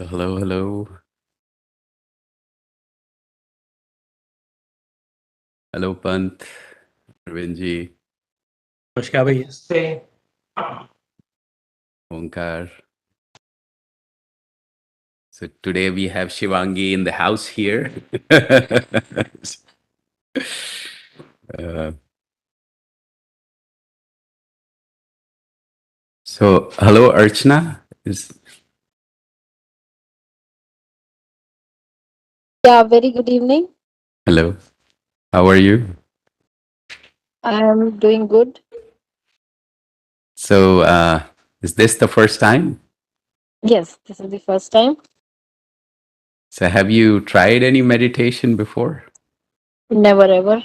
Hello, hello. Hello, Pant, Arvindji, नमस्कार भैया से Onkar. So today we have Shivangi in the house here. Uh, so, hello, Archana. Yeah, very good evening. Hello. How are you? I am doing good. So, is this the first time? Yes, this is the first time. So, have you tried any meditation before? Never ever.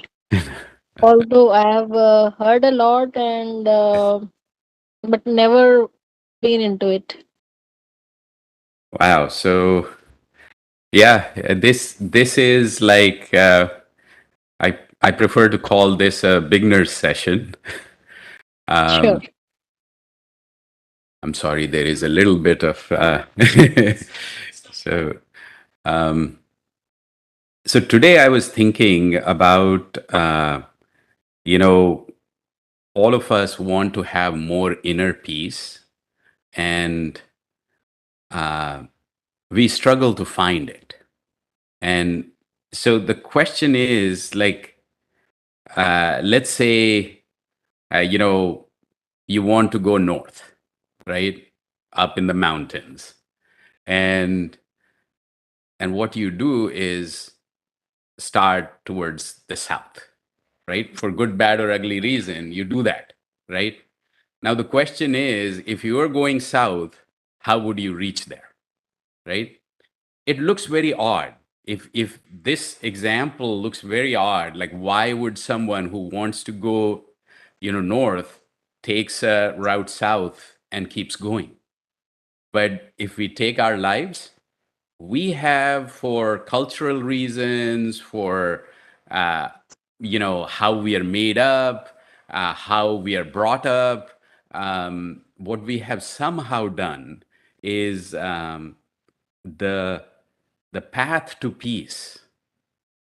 Although I have heard a lot and but never been into it. Wow. So, yeah, this is like I prefer to call this a beginner's session. Sure. I'm sorry, there is a little bit of so um, so today I was thinking about you know all of us want to have more inner peace, and uh, we struggle to find it. And so the question is like, let's say you want to go north, right, up in the mountains, and what you do is start towards the south, right? For good, bad, or ugly reason, you do that, right? Now, the question is, if you are going south, how would you reach there, right? It looks very odd. If this example looks very odd, like why would someone who wants to go, north takes a route south and keeps going? But if we take our lives, we have, for cultural reasons, for uh, how we are made up, how we are brought up, what we have somehow done is the path to peace.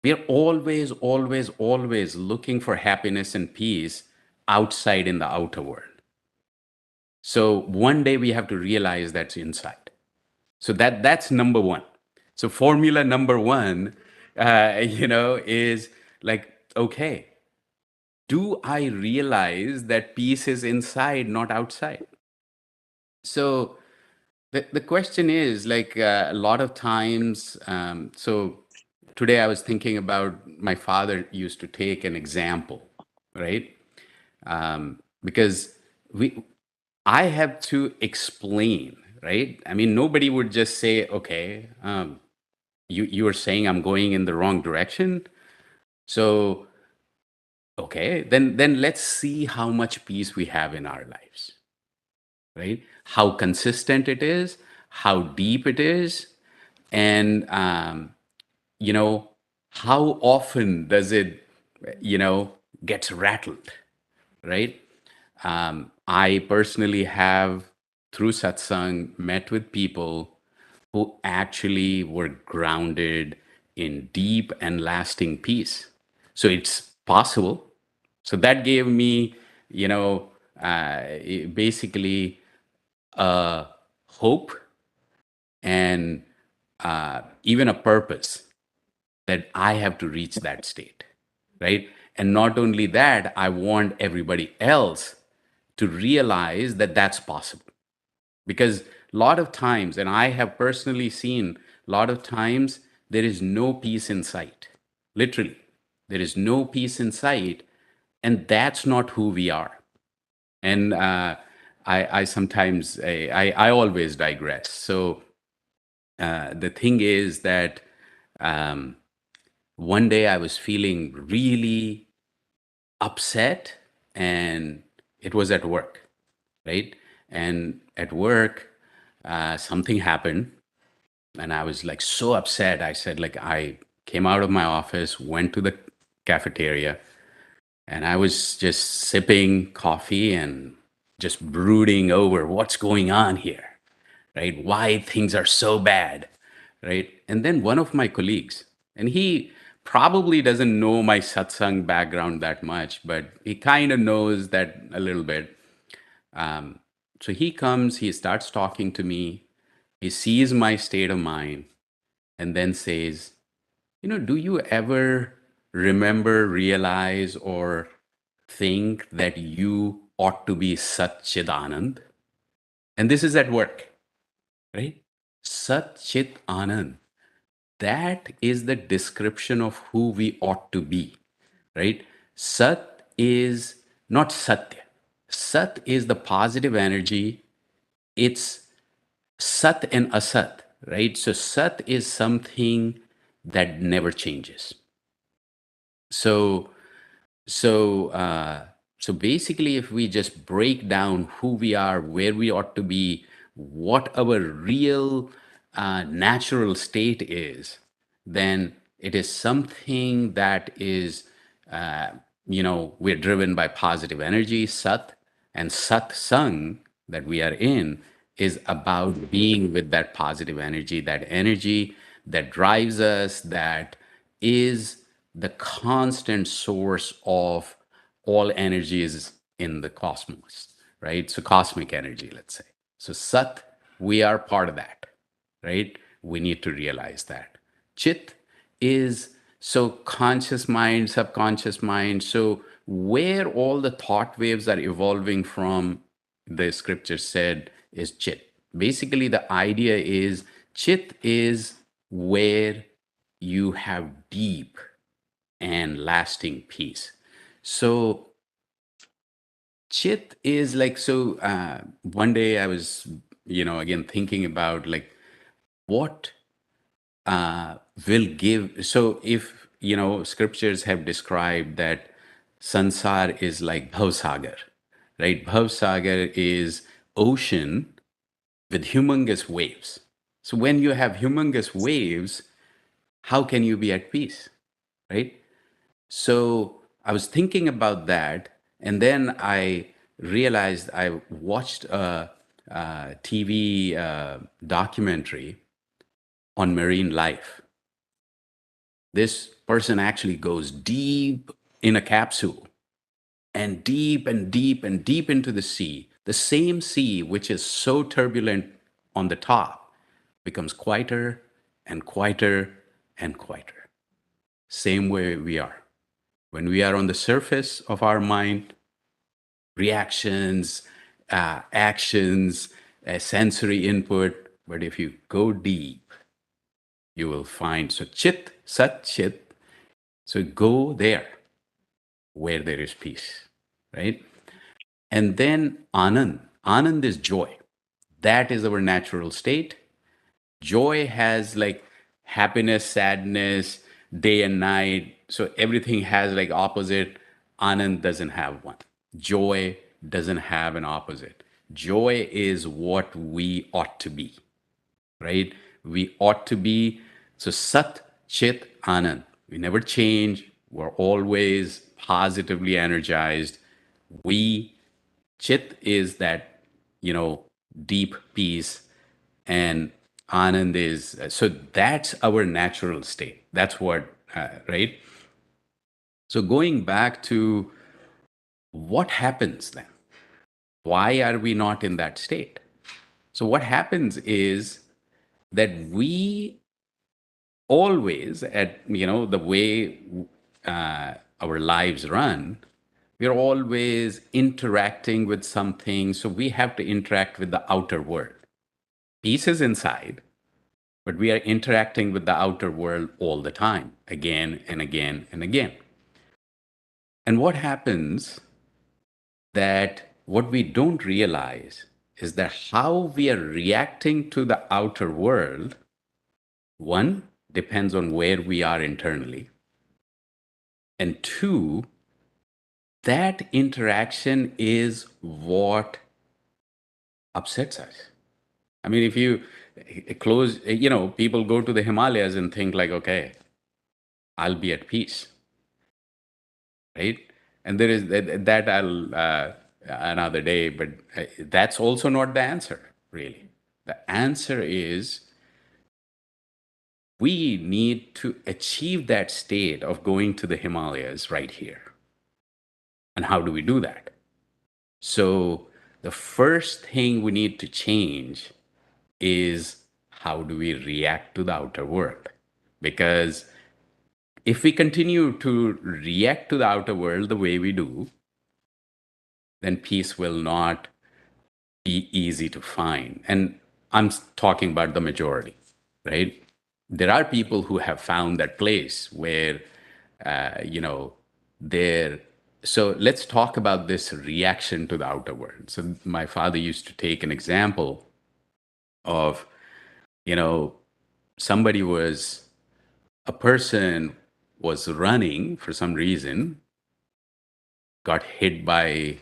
We are always, always, always looking for happiness and peace outside in the outer world. So one day we have to realize that's inside. So that's number one. So formula number one, is like, okay, do I realize that peace is inside, not outside? So the question is like a lot of times. So today I was thinking about my father used to take an example, right? Because we I have to explain, right? I mean, nobody would just say, okay, you are saying I'm going in the wrong direction. So, okay, then let's see how much peace we have in our lives, right? How consistent it is, how deep it is, and you know, how often does it, you know, gets rattled, right? I personally have, through satsang, met with people who actually were grounded in deep and lasting peace. So it's possible. So that gave me, basically hope and even a purpose that I have to reach that state, right? And not only that, I want everybody else to realize that that's possible. Because a lot of times, and I have personally seen a lot of times, there is no peace in sight. Literally, there is no peace in sight, and that's not who we are. And I sometimes, I always digress. So the thing is that um, one day I was feeling really upset, and it was at work, right? And at work, something happened, and I was like so upset. I said, like, I came out of my office, went to the cafeteria, and I was just sipping coffee and just brooding over what's going on here, right? Why things are so bad, right? And then one of my colleagues, and he probably doesn't know my satsang background that much, but he kind of knows that a little bit. So he comes, he starts talking to me, he sees my state of mind, and then says, do you ever remember, realize, or think that you ought to be Sat Chit Anand? And this is at work, right? Sat Chit Anand. That is the description of who we ought to be, right? Sat is not Satya. Sat is the positive energy. It's Sat and Asat, right? So Sat is something that never changes. So so so basically, if we just break down who we are, where we ought to be, what our real natural state is, then it is something that is uh, we're driven by positive energy, Sat, and Satsang that we are in is about being with that positive energy, that drives us, that is the constant source of all energies in the cosmos, right? So, cosmic energy, let's say. So, Sat, we are part of that, right? We need to realize that. Chit is so conscious mind, subconscious mind. So, where all the thought waves are evolving from, the scripture said, is Chit. Basically, the idea is Chit is where you have deep and lasting peace. So, Chit is like, so one day I was, again thinking about like what will give. So if, scriptures have described that sansar is like bhavsagar, right? Bhavsagar is ocean with humongous waves. So when you have humongous waves, how can you be at peace, right? So I was thinking about that, and then I realized I watched a TV documentary on marine life. This person actually goes deep in a capsule and deep and deep and deep into the sea. The same sea, which is so turbulent on the top, becomes quieter and quieter and quieter. Same way we are. When we are on the surface of our mind, reactions, actions, sensory input. But if you go deep, you will find, so chit, sat chit. So go there where there is peace, right? And then anand. Anand is joy. That is our natural state. Joy has like happiness, sadness, day and night. So everything has like opposite. Anand doesn't have one. Joy doesn't have an opposite. Joy is what we ought to be, right? We ought to be. So Sat, Chit, Anand. We never change. We're always positively energized. We, Chit is that, deep peace, and Anand is, so that's our natural state. That's what, right? So going back to what happens then? Why are we not in that state? So what happens is that we always, at the way our lives run, we're always interacting with something. So we have to interact with the outer world. Peace is inside, but we are interacting with the outer world all the time, again and again and again. And what happens, that what we don't realize is that how we are reacting to the outer world, one, depends on where we are internally. And two, that interaction is what upsets us. I mean, if you close, people go to the Himalayas and think like, okay, I'll be at peace, right? And there is that I'll another day, but that's also not the answer, really. The answer is we need to achieve that state of going to the Himalayas right here. And how do we do that? So the first thing we need to change is how do we react to the outer world? Because if we continue to react to the outer world the way we do, then peace will not be easy to find. And I'm talking about the majority, right? There are people who have found that place where, they're. So let's talk about this reaction to the outer world. So my father used to take an example of, you know, somebody was, a person was running for some reason, got hit by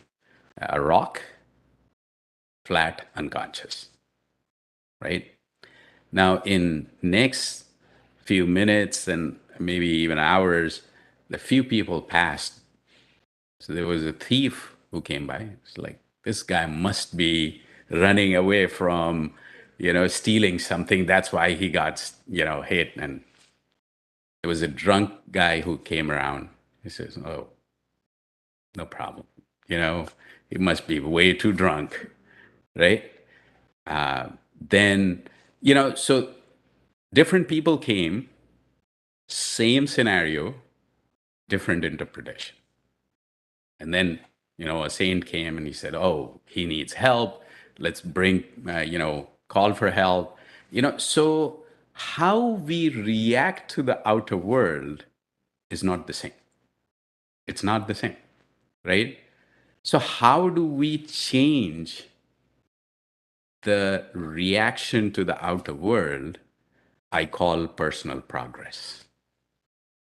a rock, flat unconscious, right? Now, in next few minutes and maybe even hours, the few people passed. So there was a thief who came by. It's like, this guy must be running away from, stealing something. That's why he got, hit. And there was a drunk guy who came around. He says, oh, no problem. He must be way too drunk, right? Uh, then, so different people came, same scenario, different interpretation. And then, a saint came and he said, oh, he needs help. Let's bring, call for help. So how we react to the outer world is not the same. It's not the same, right? So, how do we change the reaction to the outer world? I call personal progress,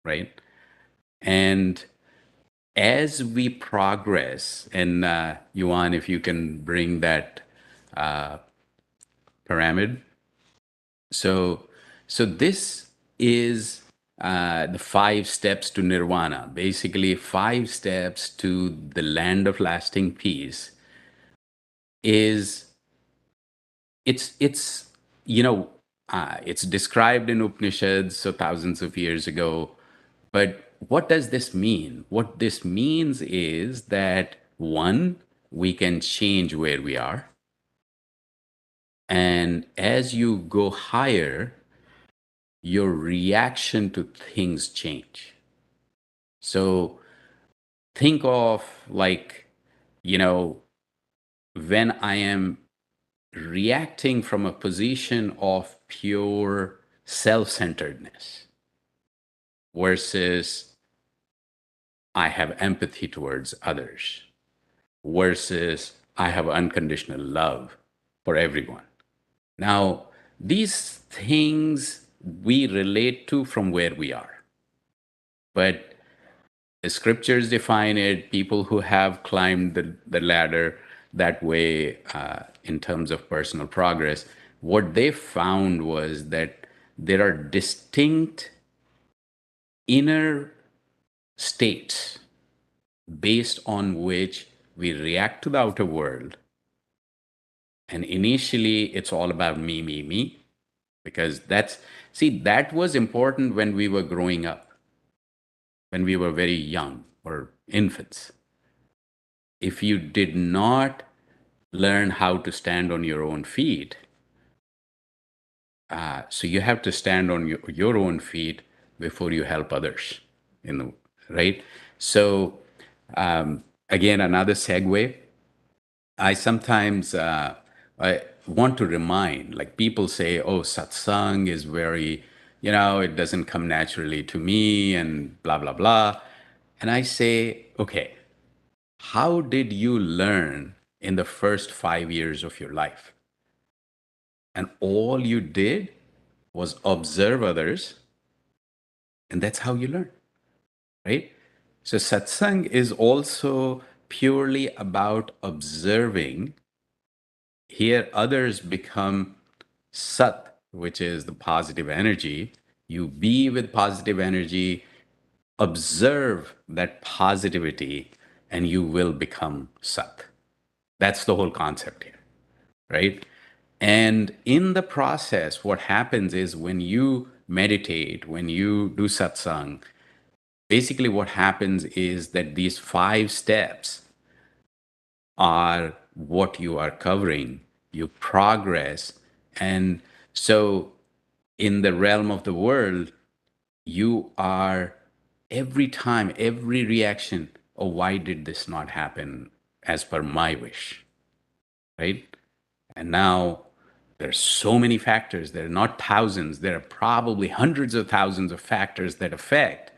right? And as we progress, and Yuan, if you can bring that uh, pyramid. So, so this is the 5 steps to nirvana, basically 5 steps to the land of lasting peace. Is it's it's described in Upanishads so thousands of years ago. But what does this mean? What this means is that one, we can change where we are, and as you go higher, your reaction to things change. So think of, like, you know when I am reacting from a position of pure self-centeredness versus I have empathy towards others versus I have unconditional love for everyone. Now, these things we relate to from where we are, but the scriptures define it. People who have climbed the ladder that way, in terms of personal progress, what they found was that there are distinct inner states based on which we react to the outer world. And initially, it's all about me, me, me, because that was important when we were growing up, when we were very young or infants. If you did not learn how to stand on your own feet, so you have to stand on your own feet before you help others, right? So, again, another segue. I sometimes I want to remind, like, people say, oh, satsang is very, it doesn't come naturally to me and blah, blah, blah. And I say, okay, how did you learn in the first 5 years of your life? And all you did was observe others, and that's how you learn, right? So satsang is also purely about observing. Here, others become sat, which is the positive energy. You be with positive energy, observe that positivity, and you will become sat. That's the whole concept here, right? And in the process, what happens is when you meditate, when you do satsang, basically what happens is that these 5 steps are what you are covering. You progress. And so, in the realm of the world, you are every time, every reaction, oh, why did this not happen as per my wish? Right? And now there's so many factors. There are not thousands, there are probably hundreds of thousands of factors that affect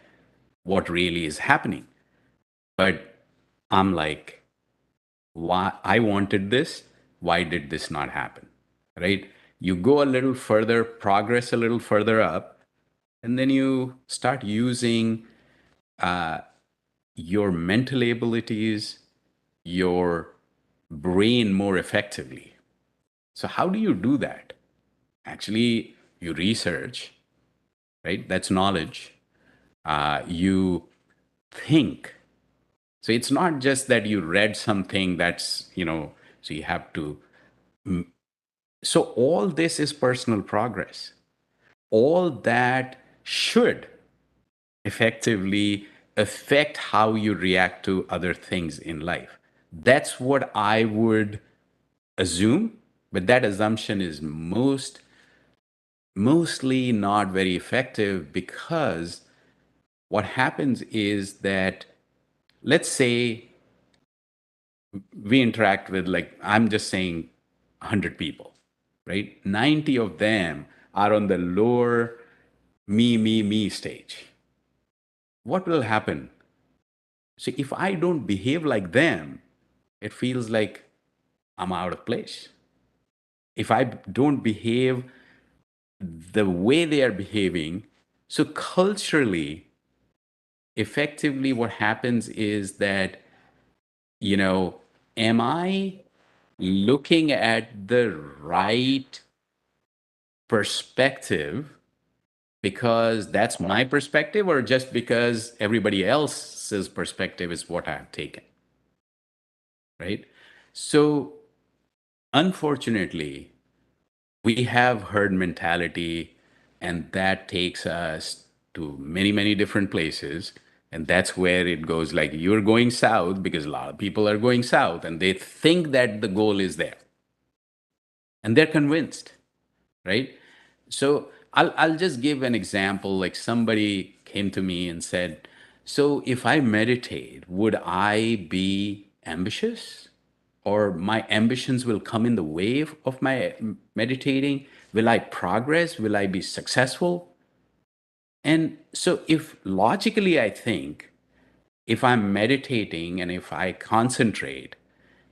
what really is happening. But I'm like, why I wanted this? Why did this not happen? Right? You go a little further, progress a little further up, and then you start using your mental abilities, your brain more effectively. So, how do you do that? Actually, you research, right? That's knowledge. You think. So it's not just that you read something that's, so you have to. So all this is personal progress. All that should effectively affect how you react to other things in life. That's what I would assume, but that assumption is mostly not very effective, because what happens is that, let's say we interact with, like, I'm just saying, 100 people, right? 90 of them are on the lower me stage. What will happen? So if I don't behave like them, it feels like I'm out of place. If I don't behave the way they are behaving, so culturally, effectively, what happens is that, am I looking at the right perspective because that's my perspective, or just because everybody else's perspective is what I've taken, right? So, unfortunately, we have herd mentality, and that takes us to many different places. And that's where it goes, like, you're going south because a lot of people are going south and they think that the goal is there, and they're convinced, right? So I'll just give an example. Like, somebody came to me and said, so if I meditate, would I be ambitious? Or my ambitions will come in the way of my meditating? Will I progress? Will I be successful? And so, if logically I think, if I'm meditating and if I concentrate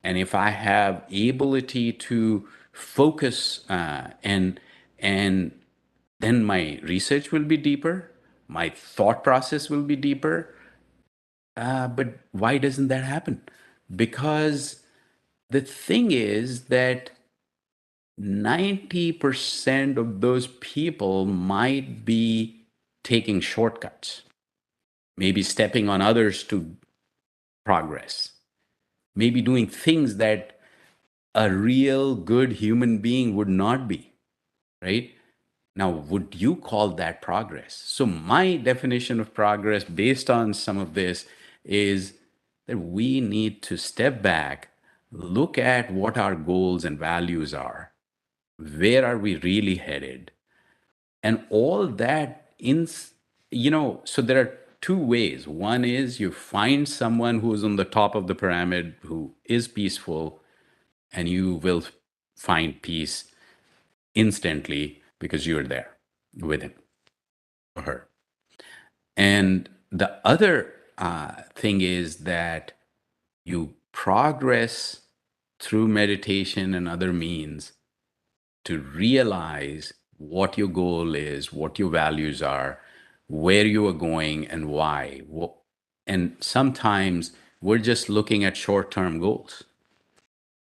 and if I have ability to focus, and then my research will be deeper, my thought process will be deeper. But why doesn't that happen? Because the thing is that 90% of those people might be taking shortcuts, maybe stepping on others to progress, maybe doing things that a real good human being would not be, right? Now, would you call that progress? So, my definition of progress based on some of this is that we need to step back, look at what our goals and values are, where are we really headed, and all that so there are two ways. One is you find someone who is on the top of the pyramid who is peaceful, and you will find peace instantly because you're there with him or her. And the other thing is that you progress through meditation and other means to realize what your goal is, what your values are, where you are going, and why. And sometimes we're just looking at short term goals.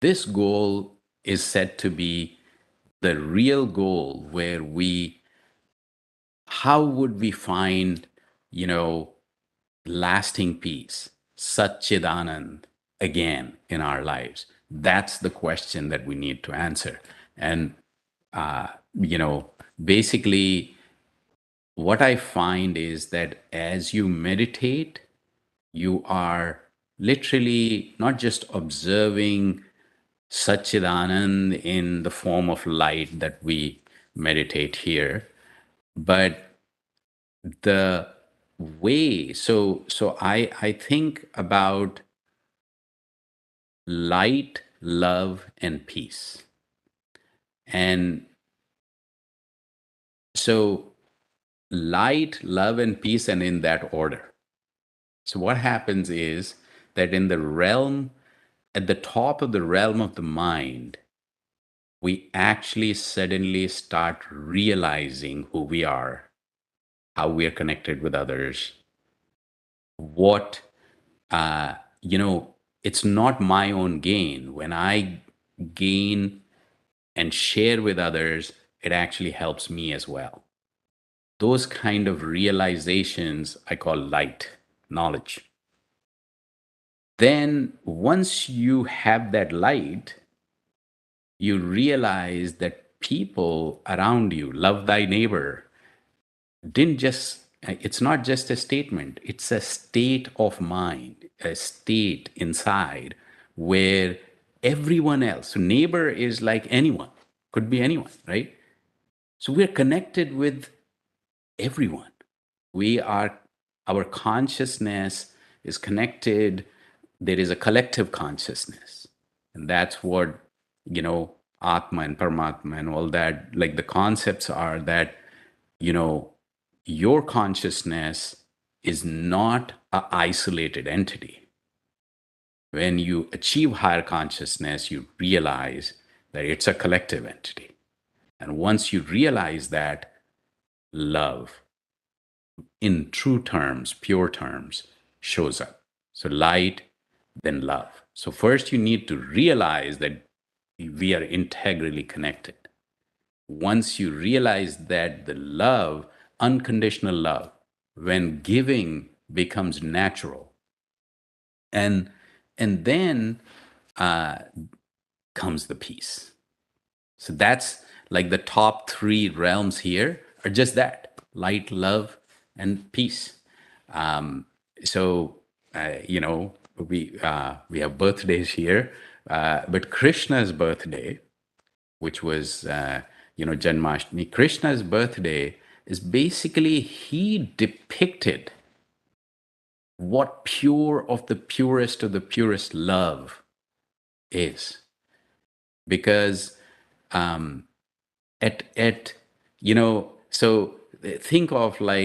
This goal is said to be the real goal, where how would we find, you know, lasting peace, Satchidanand, again in our lives? That's the question that we need to answer. And, uh, you know, basically, what I find is that as you meditate, you are literally not just observing Satchidanand in the form of light that we meditate here, but the way. So I think about light, love, and peace. And so light, love, and peace, and in that order. So what happens is that in the realm, at the top of the realm of the mind, we actually suddenly start realizing who we are, how we are connected with others, what, uh, you know, it's not my own gain. When I gain and share with others, it actually helps me as well. Those kind of realizations I call light, knowledge. Then once you have that light, you realize that people around you, love thy neighbor, didn't just, it's not just a statement, it's a state of mind, a state inside where everyone else, so neighbor is like anyone, could be anyone, right? So we're connected with everyone. We are, our consciousness is connected. There is a collective consciousness. And that's what, Atma and Paramatma and all that, like the concepts are that, you know, your consciousness is not an isolated entity. When you achieve higher consciousness, you realize that it's a collective entity. And once you realize that, love, in true terms, pure terms, shows up. So light, then love. So first you need to realize that we are integrally connected. Once you realize that the love, unconditional love, when giving becomes natural, and then comes the peace. So that's like the top three realms here are just that: light, love, and peace. So we have birthdays here, but Krishna's birthday, which was Janmashtami, Krishna's birthday is basically he depicted what pure of the purest love is, because at so think of like